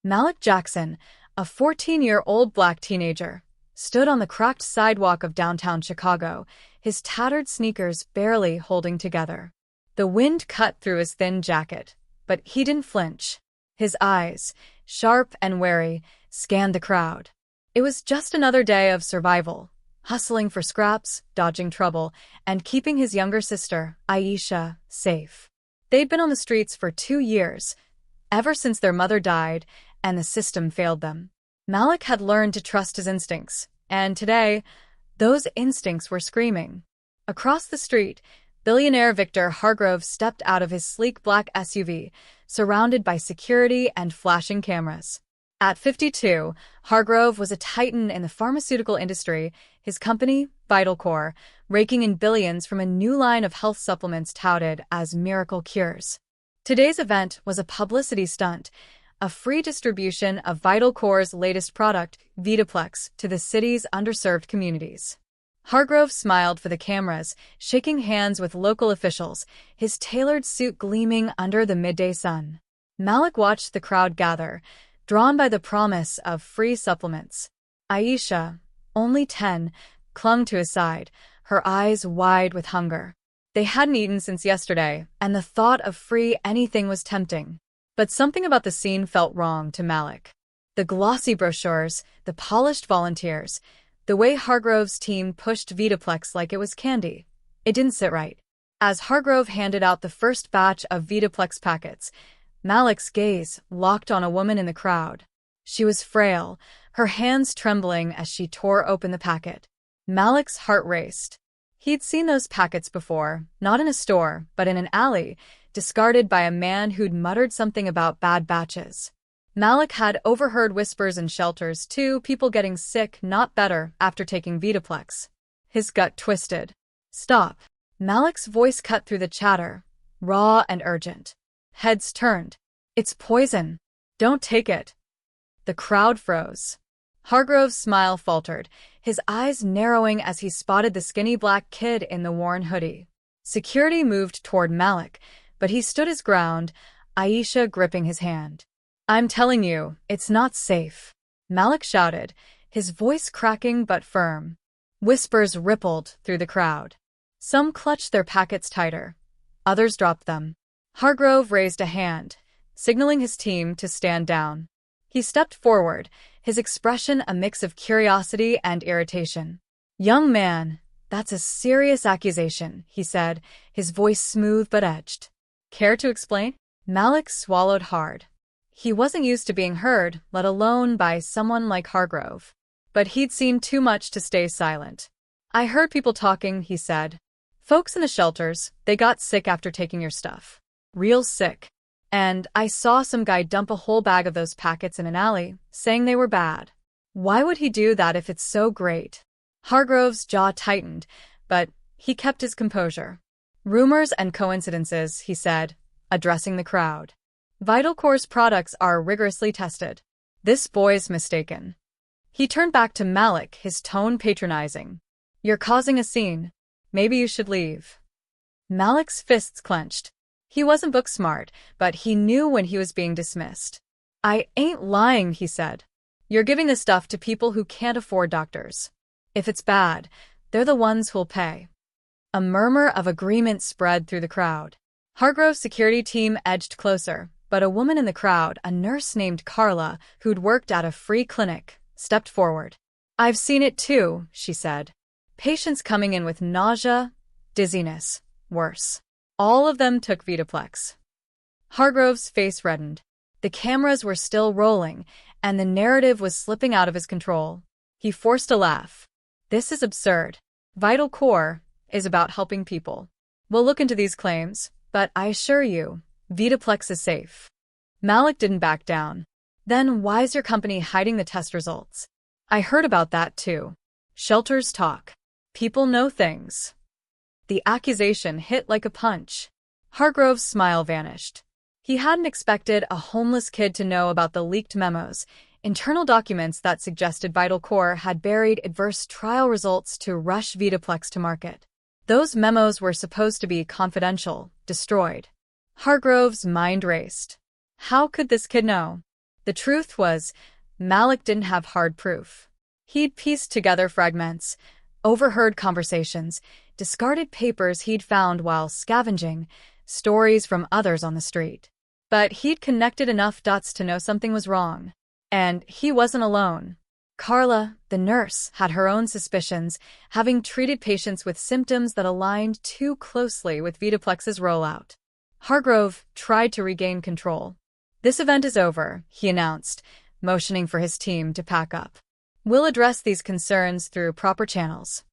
Malik Jackson, a 14-year-old black teenager, stood on the cracked sidewalk of downtown Chicago, his tattered sneakers barely holding together. The wind cut through his thin jacket, but he didn't flinch. His eyes, sharp and wary, scanned the crowd. It was just another day of survival, hustling for scraps, dodging trouble, and keeping his younger sister, Aisha, safe. They'd been on the streets for 2 years, ever since their mother died and the system failed them. Malik had learned to trust his instincts, and today, those instincts were screaming. Across the street, billionaire Victor Hargrove stepped out of his sleek black SUV, surrounded by security and flashing cameras. At 52, Hargrove was a titan in the pharmaceutical industry, his company, VitalCore, raking in billions from a new line of health supplements touted as miracle cures. Today's event was a publicity stunt, a free distribution of VitalCore's latest product, Vitaplex, to the city's underserved communities. Hargrove smiled for the cameras, shaking hands with local officials, his tailored suit gleaming under the midday sun. Malik watched the crowd gather, drawn by the promise of free supplements. Aisha, only 10, clung to his side, her eyes wide with hunger. They hadn't eaten since yesterday, and the thought of free anything was tempting. But something about the scene felt wrong to Malik. The glossy brochures, the polished volunteers, the way Hargrove's team pushed Vitaplex like it was candy. It didn't sit right. As Hargrove handed out the first batch of Vitaplex packets, Malik's gaze locked on a woman in the crowd. She was frail, her hands trembling as she tore open the packet. Malik's heart raced. He'd seen those packets before, not in a store, but in an alley, discarded by a man who'd muttered something about bad batches. Malik had overheard whispers in shelters too, people getting sick, not better, after taking Vitaplex. His gut twisted. "Stop." Malik's voice cut through the chatter, raw and urgent. Heads turned. "It's poison. Don't take it." The crowd froze. Hargrove's smile faltered, his eyes narrowing as he spotted the skinny black kid in the worn hoodie. Security moved toward Malik, but he stood his ground, Aisha gripping his hand. "I'm telling you, it's not safe," Malik shouted, his voice cracking but firm. Whispers rippled through the crowd. Some clutched their packets tighter. Others dropped them. Hargrove raised a hand, signaling his team to stand down. He stepped forward, his expression a mix of curiosity and irritation. "Young man, that's a serious accusation," he said, his voice smooth but edged. "Care to explain?" Malik swallowed hard. He wasn't used to being heard, let alone by someone like Hargrove. But he'd seen too much to stay silent. "I heard people talking," he said. "Folks in the shelters, they got sick after taking your stuff. Real sick. And I saw some guy dump a whole bag of those packets in an alley, saying they were bad. Why would he do that if it's so great?" Hargrove's jaw tightened, but he kept his composure. "Rumors and coincidences," he said, addressing the crowd. "VitalCore's products are rigorously tested. This boy's mistaken." He turned back to Malik, his tone patronizing. "You're causing a scene. Maybe you should leave." Malik's fists clenched. He wasn't book smart, but he knew when he was being dismissed. "I ain't lying," he said. "You're giving this stuff to people who can't afford doctors. If it's bad, they're the ones who'll pay." A murmur of agreement spread through the crowd. Hargrove's security team edged closer, but a woman in the crowd, a nurse named Carla, who'd worked at a free clinic, stepped forward. "I've seen it too," she said. "Patients coming in with nausea, dizziness, worse. All of them took Vitaplex." Hargrove's face reddened. The cameras were still rolling, and the narrative was slipping out of his control. He forced a laugh. "This is absurd. VitalCore is about helping people. We'll look into these claims, but I assure you, Vitaplex is safe." Malik didn't back down. "Then why's your company hiding the test results?" "I heard about that too. Shelters talk. People know things." The accusation hit like a punch. Hargrove's smile vanished. He hadn't expected a homeless kid to know about the leaked memos, internal documents that suggested VitalCore had buried adverse trial results to rush Vitaplex to market. Those memos were supposed to be confidential, destroyed. Hargrove's mind raced. How could this kid know? The truth was, Malik didn't have hard proof. He'd pieced together fragments, overheard conversations, discarded papers he'd found while scavenging, stories from others on the street. But he'd connected enough dots to know something was wrong. And he wasn't alone. Carla, the nurse, had her own suspicions, having treated patients with symptoms that aligned too closely with Vitaplex's rollout. Hargrove tried to regain control. "This event is over," he announced, motioning for his team to pack up. "We'll address these concerns through proper channels."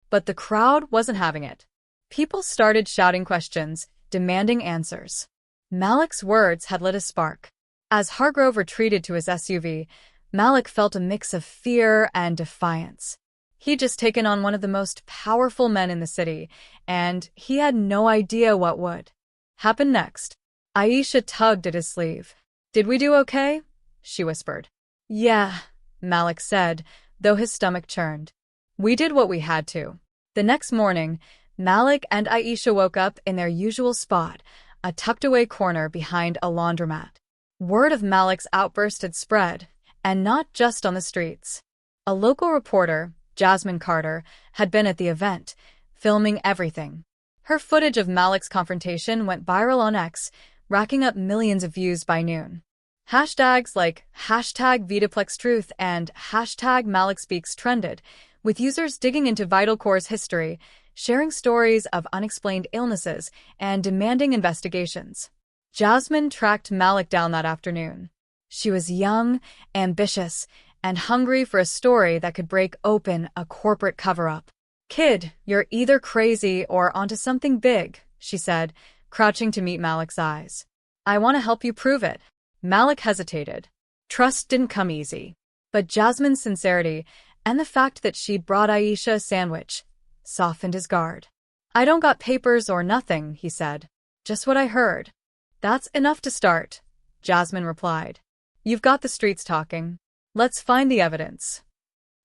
But the crowd wasn't having it. People started shouting questions, demanding answers. Malik's words had lit a spark. As Hargrove retreated to his SUV, Malik felt a mix of fear and defiance. He'd just taken on one of the most powerful men in the city, and he had no idea what would happen next. Aisha tugged at his sleeve. "Did we do okay?" she whispered. "Yeah," Malik said, though his stomach churned. "We did what we had to." The next morning, Malik and Aisha woke up in their usual spot, a tucked-away corner behind a laundromat. Word of Malik's outburst had spread, and not just on the streets. A local reporter, Jasmine Carter, had been at the event, filming everything. Her footage of Malik's confrontation went viral on X, racking up millions of views by noon. Hashtags like #VitaplexTruth and #MalikSpeaks trended, with users digging into VitalCore's history, sharing stories of unexplained illnesses, and demanding investigations. Jasmine tracked Malik down that afternoon. She was young, ambitious, and hungry for a story that could break open a corporate cover-up. "Kid, you're either crazy or onto something big," she said, crouching to meet Malik's eyes. "I want to help you prove it." Malik hesitated. Trust didn't come easy. But Jasmine's sincerity, and the fact that she'd brought Aisha a sandwich, softened his guard. "I don't got papers or nothing," he said. "Just what I heard." "That's enough to start," Jasmine replied. "You've got the streets talking. Let's find the evidence."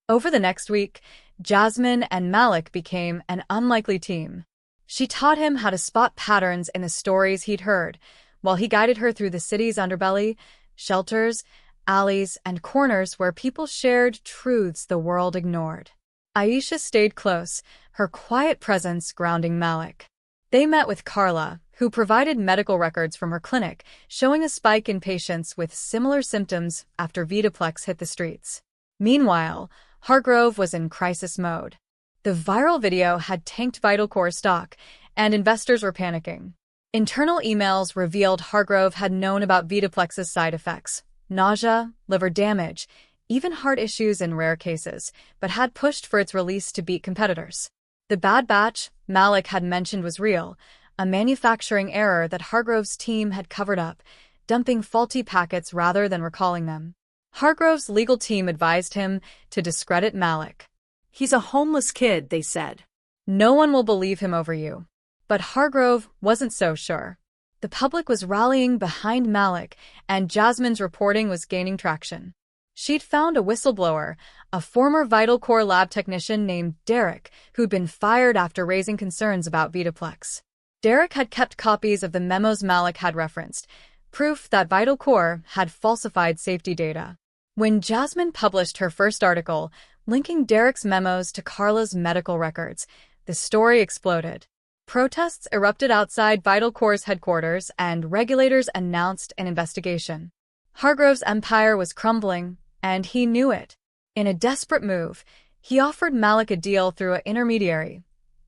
Over the next week, Jasmine and Malik became an unlikely team. She taught him how to spot patterns in the stories he'd heard, while he guided her through the city's underbelly, shelters, alleys, and corners where people shared truths the world ignored. Aisha stayed close, her quiet presence grounding Malik. They met with Carla, who provided medical records from her clinic, showing a spike in patients with similar symptoms after Vitaplex hit the streets. Meanwhile, Hargrove was in crisis mode. The viral video had tanked VitalCore stock, and investors were panicking. Internal emails revealed Hargrove had known about Vitaplex's side effects, nausea, liver damage, even heart issues in rare cases, but had pushed for its release to beat competitors. The bad batch Malik had mentioned was real, a manufacturing error that Hargrove's team had covered up, dumping faulty packets rather than recalling them. Hargrove's legal team advised him to discredit Malik. "He's a homeless kid," they said. "No one will believe him over you." But Hargrove wasn't so sure. The public was rallying behind Malik, and Jasmine's reporting was gaining traction. She'd found a whistleblower, a former VitalCore lab technician named Derek, who'd been fired after raising concerns about Vitaplex. Derek had kept copies of the memos Malik had referenced, proof that VitalCore had falsified safety data. When Jasmine published her first article, linking Derek's memos to Carla's medical records, the story exploded. Protests erupted outside VitalCore's headquarters, and regulators announced an investigation. Hargrove's empire was crumbling, and he knew it. In a desperate move, he offered Malik a deal through an intermediary,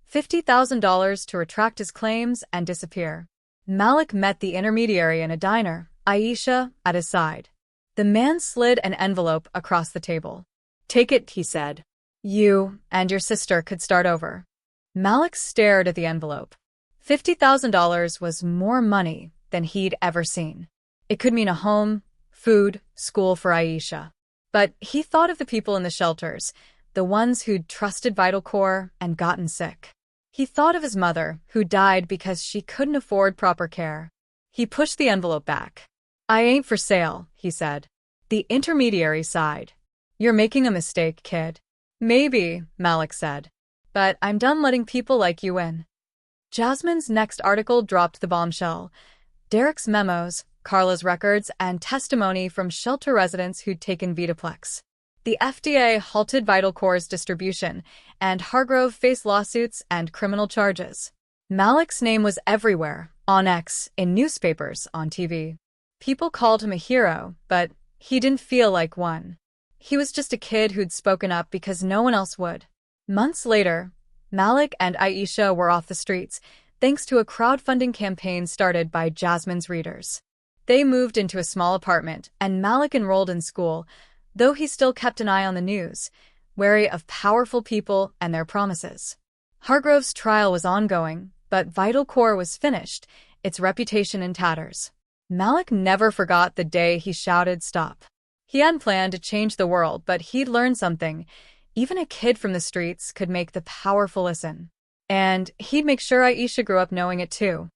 $50,000 to retract his claims and disappear. Malik met the intermediary in a diner, Aisha at his side. The man slid an envelope across the table. "Take it," he said. "You and your sister could start over." Malik stared at the envelope. $50,000 was more money than he'd ever seen. It could mean a home, food, school for Aisha. But he thought of the people in the shelters, the ones who'd trusted VitalCore and gotten sick. He thought of his mother, who died because she couldn't afford proper care. He pushed the envelope back. "I ain't for sale," he said. The intermediary sighed. "You're making a mistake, kid." "Maybe," Malik said. "But I'm done letting people like you in." Jasmine's next article dropped the bombshell. Derek's memos, Carla's records, and testimony from shelter residents who'd taken Vitaplex. The FDA halted Vital Core's distribution, and Hargrove faced lawsuits and criminal charges. Malik's name was everywhere, on X, in newspapers, on TV. People called him a hero, but he didn't feel like one. He was just a kid who'd spoken up because no one else would. Months later, Malik and Aisha were off the streets, thanks to a crowdfunding campaign started by Jasmine's readers. They moved into a small apartment, and Malik enrolled in school, though he still kept an eye on the news, wary of powerful people and their promises. Hargrove's trial was ongoing, but Vital Core was finished, its reputation in tatters. Malik never forgot the day he shouted stop. He hadn't planned to change the world, but he'd learned something. Even a kid from the streets could make the powerful listen. And he'd make sure Aisha grew up knowing it too.